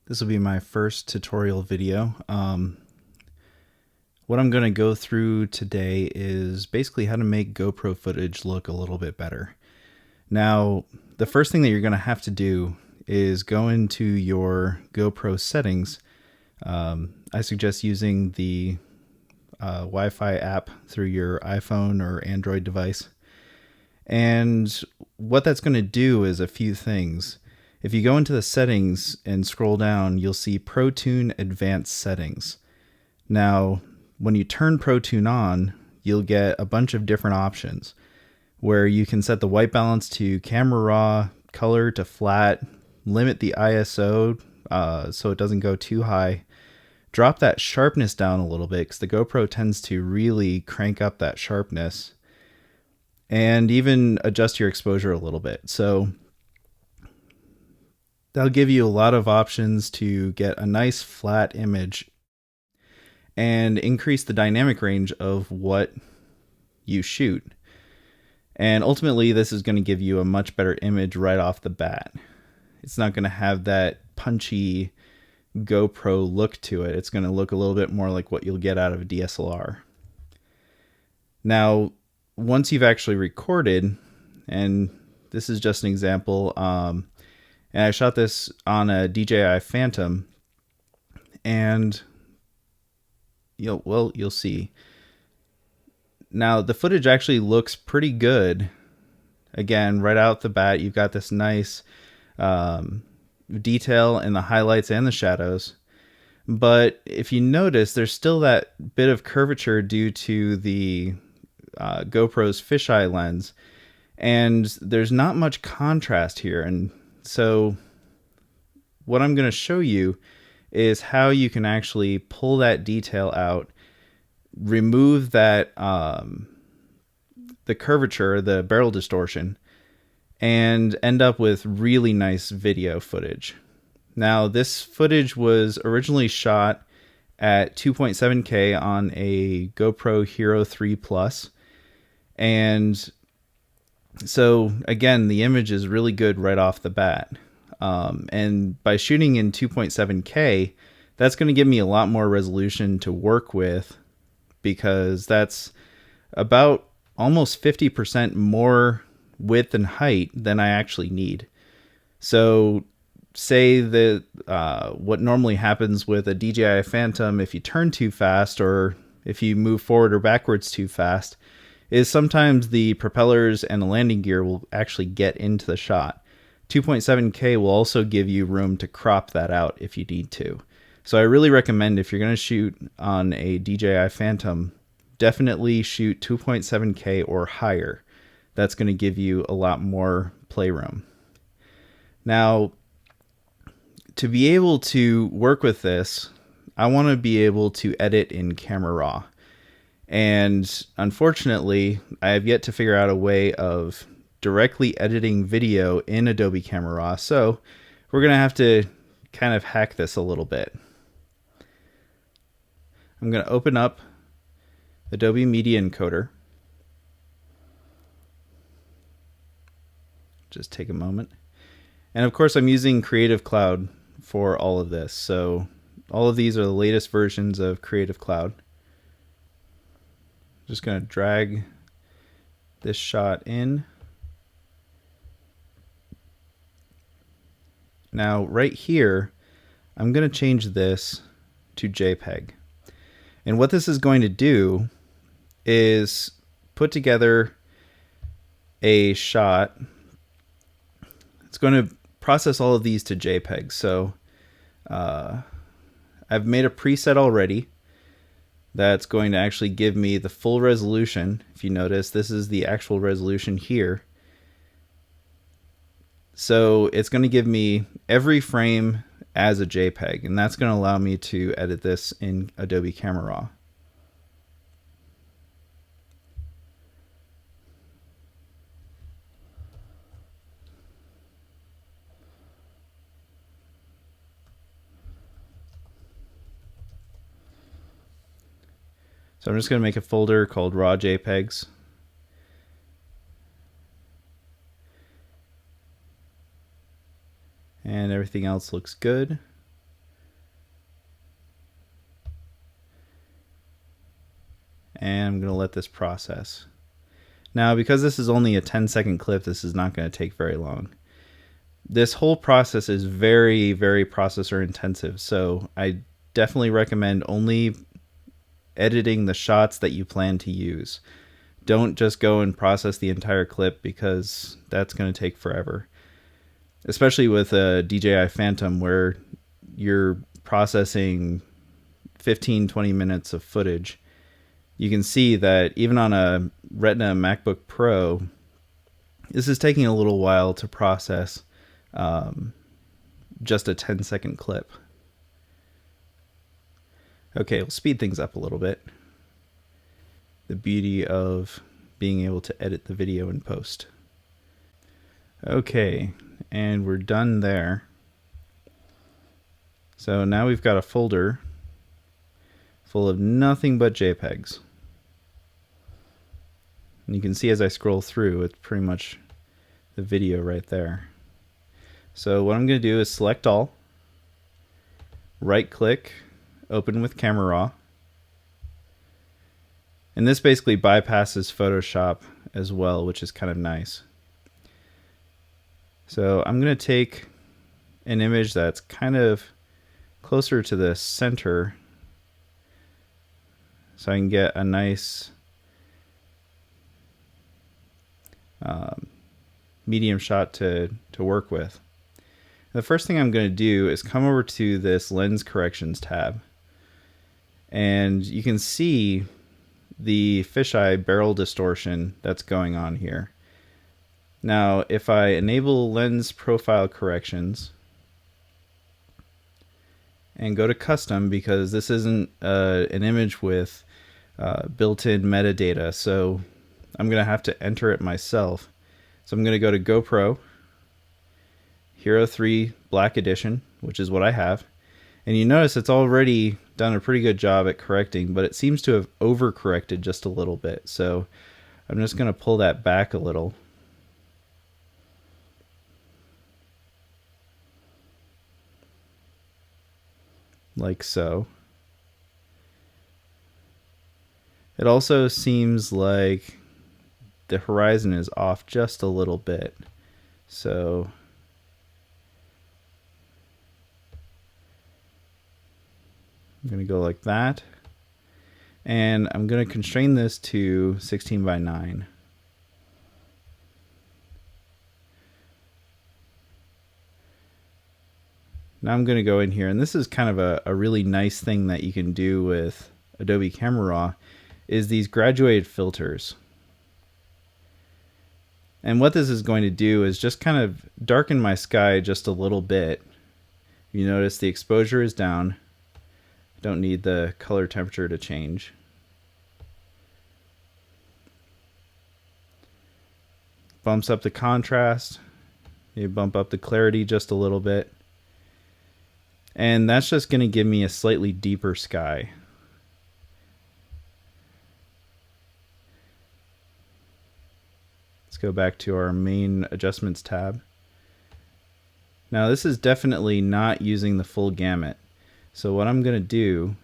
This will be my first tutorial video. What I'm going to go through today is basically how to make GoPro footage look a little bit better. Now, the first thing that you're going to have to do is go into your GoPro settings. I suggest using the Wi-Fi app through your iPhone or Android device. And what that's going to do is a few things. If you go into the settings and scroll down, you'll see ProTune Advanced Settings. Now, when you turn ProTune on, you'll get a bunch of different options where you can set the white balance to camera raw, color to flat, limit the ISO so it doesn't go too high, drop that sharpness down a little bit because the GoPro tends to really crank up that sharpness, and even adjust your exposure a little bit. So that'll give you a lot of options to get a nice flat image and increase the dynamic range of what you shoot. And ultimately, this is going to give you a much better image right off the bat. It's not going to have that punchy GoPro look to it. It's going to look a little bit more like what you'll get out of a DSLR. Now, once you've actually recorded, and this is just an example, and I shot this on a DJI Phantom, and you'll see. Now, the footage actually looks pretty good. Again, right out the bat, you've got this nice detail in the highlights and the shadows. But if you notice, there's still that bit of curvature due to the GoPro's fisheye lens. And there's not much contrast here. And so what I'm going to show you is how you can actually pull that detail out, remove that the curvature, the barrel distortion, and end up with really nice video footage. Now, this footage was originally shot at 2.7K on a GoPro Hero 3 Plus. And so again, the image is really good right off the bat. And by shooting in 2.7K, that's going to give me a lot more resolution to work with, because that's about almost 50% more width and height than I actually need. So say that what normally happens with a DJI Phantom, if you turn too fast or if you move forward or backwards too fast, is sometimes the propellers and the landing gear will actually get into the shot. 2.7K will also give you room to crop that out if you need to. So I really recommend, if you're going to shoot on a DJI Phantom, definitely shoot 2.7K or higher. That's going to give you a lot more playroom. Now, to be able to work with this, I want to be able to edit in camera raw. And unfortunately, I have yet to figure out a way of directly editing video in Adobe Camera Raw. So we're going to have to kind of hack this a little bit. I'm going to open up Adobe Media Encoder. Just take a moment. And of course, I'm using Creative Cloud for all of this. So all of these are the latest versions of Creative Cloud. Just going to drag this shot in. Now, right here, I'm going to change this to JPEG. And what this is going to do is put together a shot. It's going to process all of these to JPEG. So I've made a preset already that's going to actually give me the full resolution. If you notice, this is the actual resolution here. So it's going to give me every frame as a JPEG, and that's going to allow me to edit this in Adobe Camera Raw. So I'm just going to make a folder called Raw JPEGs. And everything else looks good. and I'm going to let this process. Now, because this is only a 10-second clip, this is not going to take very long. This whole process is very, very processor intensive, so I definitely recommend only editing the shots that you plan to use. Don't just go and process the entire clip, because that's going to take forever. Especially with a DJI Phantom, where you're processing 15-20 minutes of footage. You can see that even on a Retina MacBook Pro, this is taking a little while to process just a 10-second clip. Okay, we'll speed things up a little bit. The beauty of being able to edit the video in post. Okay, and we're done there. So now we've got a folder full of nothing but JPEGs. And you can see as I scroll through, it's pretty much the video right there. So what I'm going to do is select all, right click, open with Camera Raw. And this basically bypasses Photoshop as well, which is kind of nice. So I'm going to take an image that's kind of closer to the center, so I can get a nice medium shot to work with. The first thing I'm going to do is come over to this lens corrections tab, and you can see the fisheye barrel distortion that's going on here. Now, if I enable lens profile corrections and go to custom, because this isn't an image with built-in metadata, so I'm going to have to enter it myself. So I'm going to go to GoPro Hero 3 Black Edition, which is what I have. And you notice it's already done a pretty good job at correcting, but it seems to have overcorrected just a little bit. So I'm just going to pull that back a little. Like so. It also seems like the horizon is off just a little bit. So I'm going to go like that. And I'm going to constrain this to 16:9. Now I'm going to go in here, and this is kind of a really nice thing that you can do with Adobe Camera Raw, is these graduated filters. And what this is going to do is just kind of darken my sky just a little bit. You notice the exposure is down. Don't need the color temperature to change. Bumps up the contrast. You bump up the clarity just a little bit. And that's just going to give me a slightly deeper sky. Let's go back to our main adjustments tab. Now this is definitely not using the full gamut. So what I'm going to do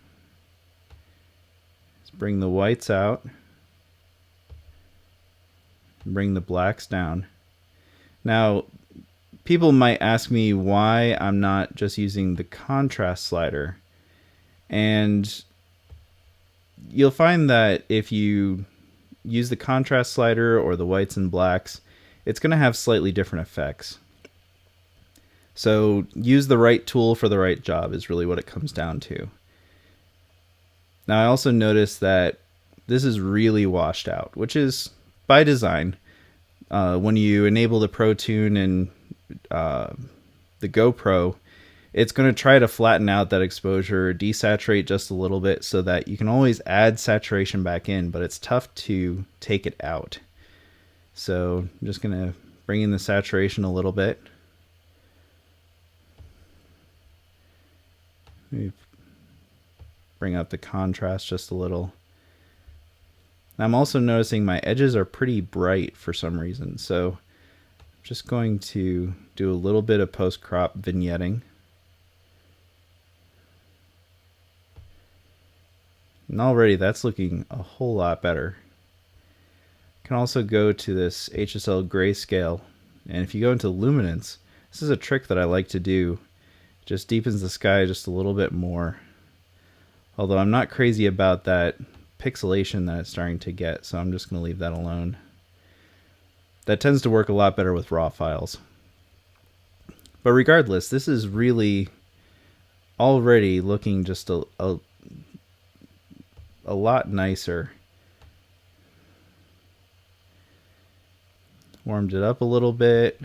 is bring the whites out, bring the blacks down. Now, people might ask me why I'm not just using the contrast slider. And you'll find that if you use the contrast slider or the whites and blacks, it's going to have slightly different effects. So use the right tool for the right job is really what it comes down to. Now I also noticed that this is really washed out, which is by design. When you enable the Pro Tune and the GoPro, it's going to try to flatten out that exposure, desaturate just a little bit, so that you can always add saturation back in, but it's tough to take it out. So I'm just going to bring in the saturation a little bit. Maybe bring up the contrast just a little. I'm also noticing my edges are pretty bright for some reason, so I'm just going to do a little bit of post-crop vignetting. And already that's looking a whole lot better. You can also go to this HSL grayscale, and if you go into luminance, this is a trick that I like to do. It just deepens the sky just a little bit more. Although I'm not crazy about that pixelation that it's starting to get, so I'm just going to leave that alone. That tends to work a lot better with raw files. But regardless, this is really already looking just a lot nicer. Warmed it up a little bit.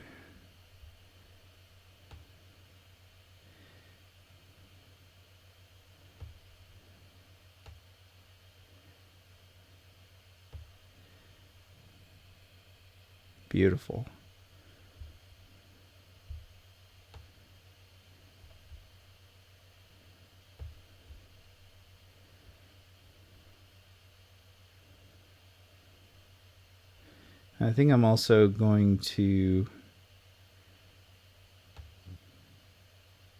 Beautiful. I think I'm also going to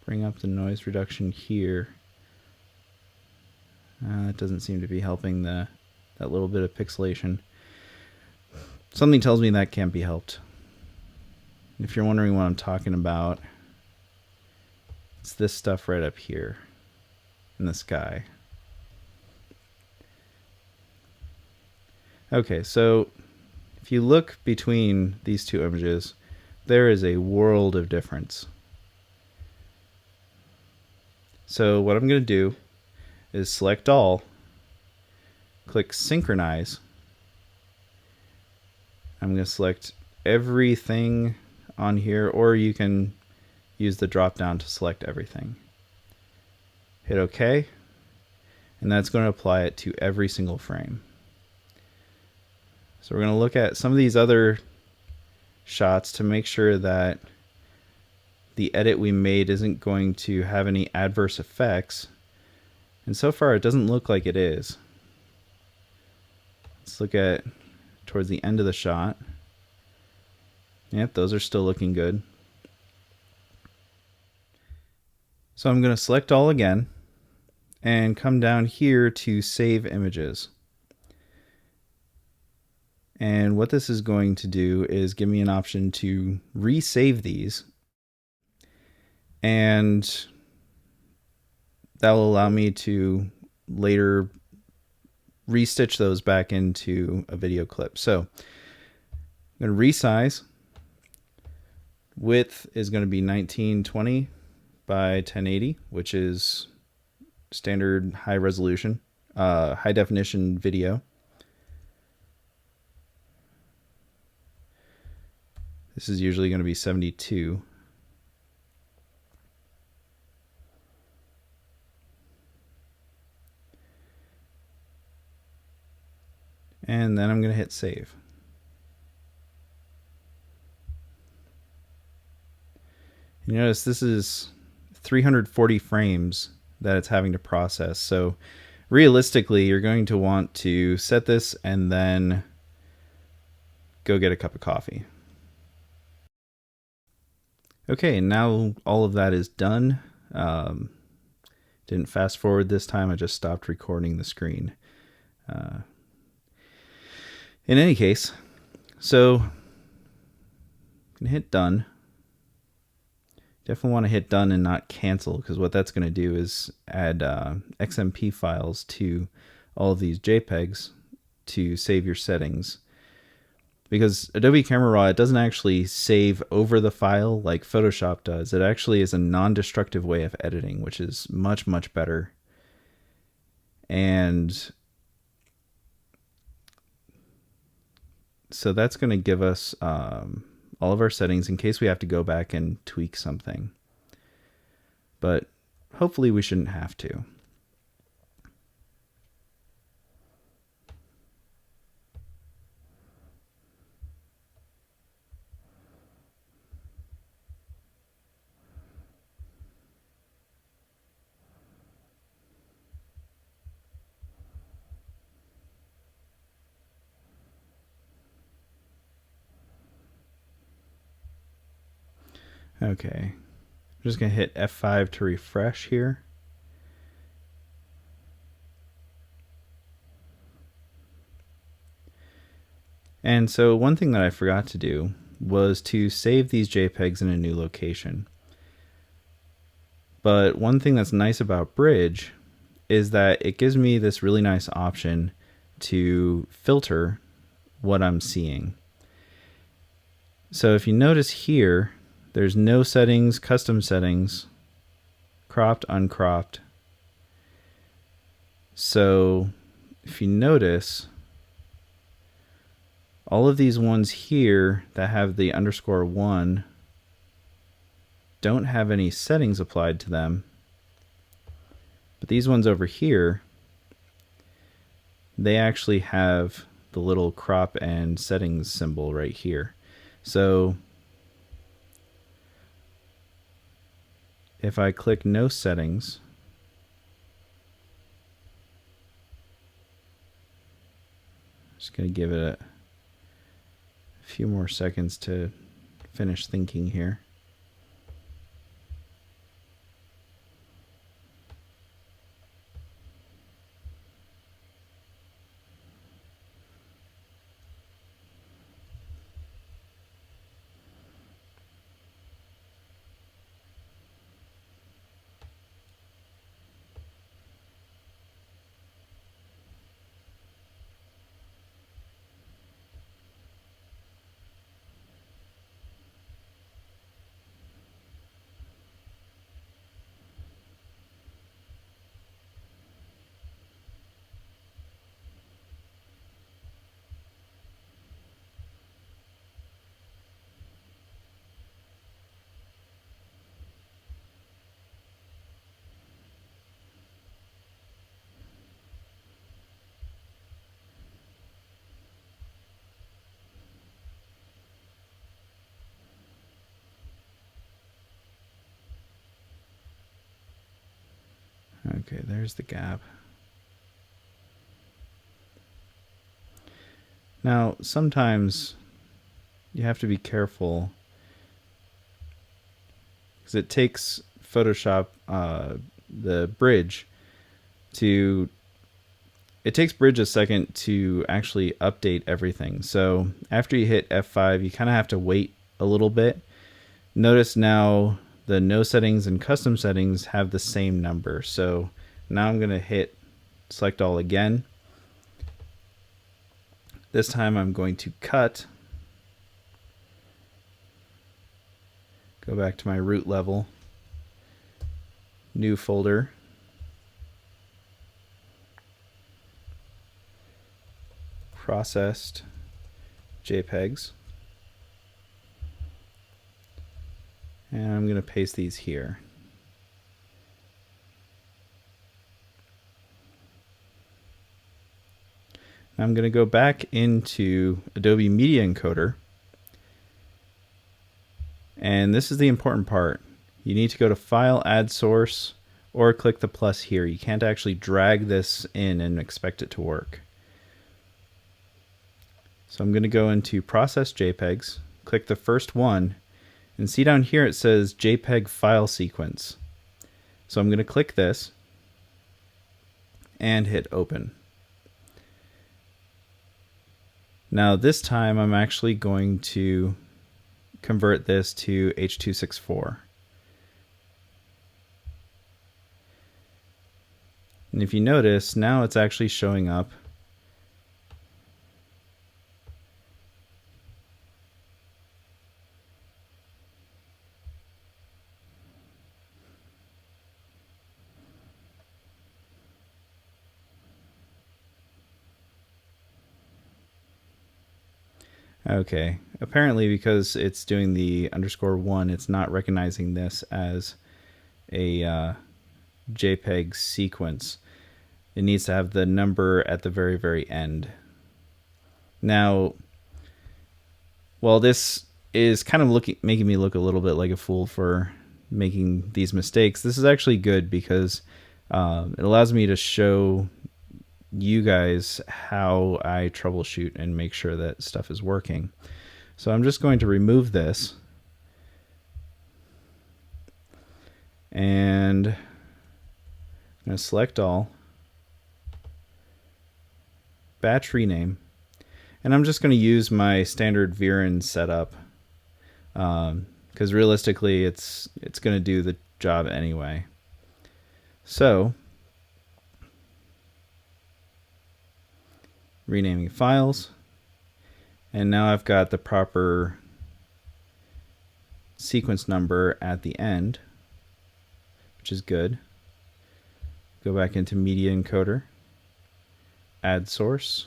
bring up the noise reduction here. That doesn't seem to be helping that little bit of pixelation. Something tells me that can't be helped. If you're wondering what I'm talking about, it's this stuff right up here in the sky. Okay, so if you look between these two images, there is a world of difference. So what I'm going to do is select all, click synchronize. I'm going to select everything on here, or you can use the drop down to select everything. Hit OK, and that's going to apply it to every single frame. So we're going to look at some of these other shots to make sure that the edit we made isn't going to have any adverse effects. And so far it doesn't look like it is. Let's look at towards the end of the shot. Yep, those are still looking good. So I'm going to select all again and come down here to save images. And what this is going to do is give me an option to resave these, and that will allow me to later restitch those back into a video clip. So I'm going to resize. Width is going to be 1920 by 1080, which is standard high resolution, high definition video. This is usually going to be 72. And then I'm going to hit save. You notice this is 340 frames that it's having to process. So realistically, you're going to want to set this and then go get a cup of coffee. Okay, now all of that is done. Didn't fast forward this time, I just stopped recording the screen. In any case, so I'm gonna hit done. Definitely want to hit done and not cancel, because what that's going to do is add XMP files to all of these JPEGs to save your settings. Because Adobe Camera Raw, it doesn't actually save over the file like Photoshop does. It actually is a non-destructive way of editing, which is much, much better. And so that's going to give us all of our settings in case we have to go back and tweak something. But hopefully we shouldn't have to. Okay, I'm just going to hit F5 to refresh here. And so one thing that I forgot to do was to save these JPEGs in a new location. But one thing that's nice about Bridge is that it gives me this really nice option to filter what I'm seeing. So if you notice here, there's no settings, custom settings, cropped, uncropped. So if you notice, all of these ones here that have the _1 don't have any settings applied to them. But these ones over here, they actually have the little crop and settings symbol right here. So if I click no settings, just going to give it a few more seconds to finish thinking here. Okay, there's the gap. Now, sometimes you have to be careful because it takes Photoshop, the Bridge, it takes Bridge a second to actually update everything. So after you hit F5, you kind of have to wait a little bit. Notice now the no settings and custom settings have the same number. So now I'm going to hit select all again. This time I'm going to cut, go back to my root level, new folder, processed JPEGs, and I'm going to paste these here. I'm going to go back into Adobe Media Encoder, and this is the important part. You need to go to File, Add Source, or click the plus here. You can't actually drag this in and expect it to work. So I'm going to go into Process JPEGs, click the first one, and see down here it says JPEG File Sequence. So I'm going to click this and hit Open. Now this time I'm actually going to convert this to H.264. And if you notice, now it's actually showing up Okay, apparently because it's doing the _1, it's not recognizing this as a JPEG sequence. It needs to have the number at the very, very end. Now, while this is kind of making me look a little bit like a fool for making these mistakes, this is actually good because it allows me to show you guys how I troubleshoot and make sure that stuff is working. So I'm just going to remove this and I'm going to select all, batch rename, And I'm just going to use my standard Viren setup, because realistically it's going to do the job anyway. So, renaming files, and now I've got the proper sequence number at the end, which is good. Go back into media encoder, add source,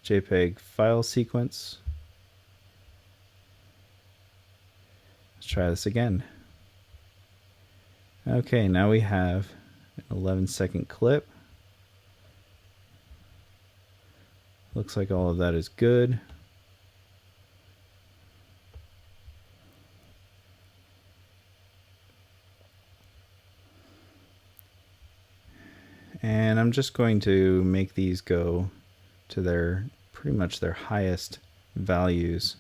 JPEG file sequence. Let's try this again. Okay, now we have an 11-second clip. Looks like all of that is good. And I'm just going to make these go to their pretty much their highest values.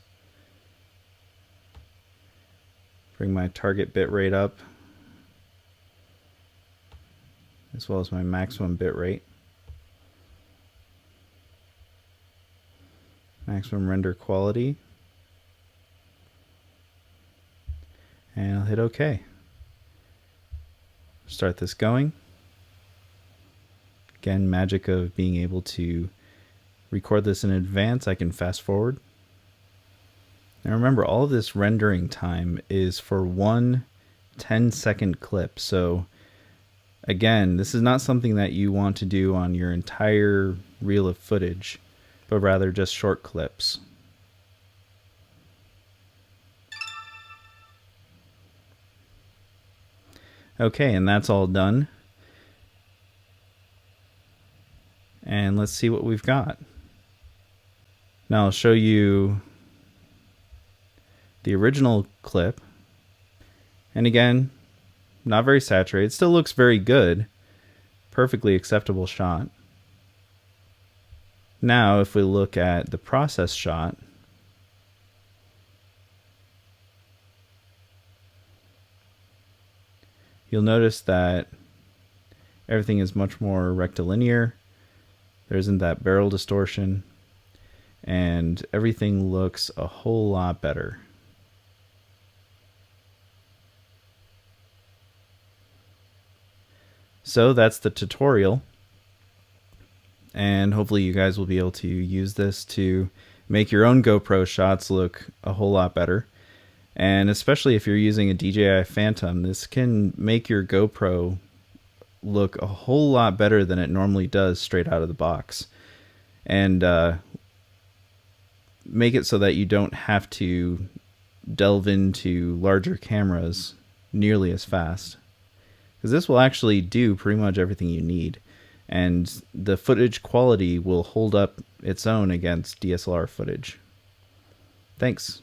Bring my target bit rate up, as well as my maximum bit rate. Maximum render quality. And I'll hit OK. Start this going. Again, magic of being able to record this in advance, I can fast forward. Now remember, all of this rendering time is for one 10-second clip. So again, this is not something that you want to do on your entire reel of footage, but rather just short clips. Okay, and that's all done. And let's see what we've got. Now I'll show you the original clip. And again, not very saturated. It still looks very good. Perfectly acceptable shot. Now if we look at the process shot, you'll notice that everything is much more rectilinear. There isn't that barrel distortion, and everything looks a whole lot better. So that's the tutorial, and hopefully you guys will be able to use this to make your own GoPro shots look a whole lot better. And especially if you're using a DJI Phantom, this can make your GoPro look a whole lot better than it normally does straight out of the box, and make it so that you don't have to delve into larger cameras nearly as fast, because this will actually do pretty much everything you need, and the footage quality will hold up its own against DSLR footage. Thanks.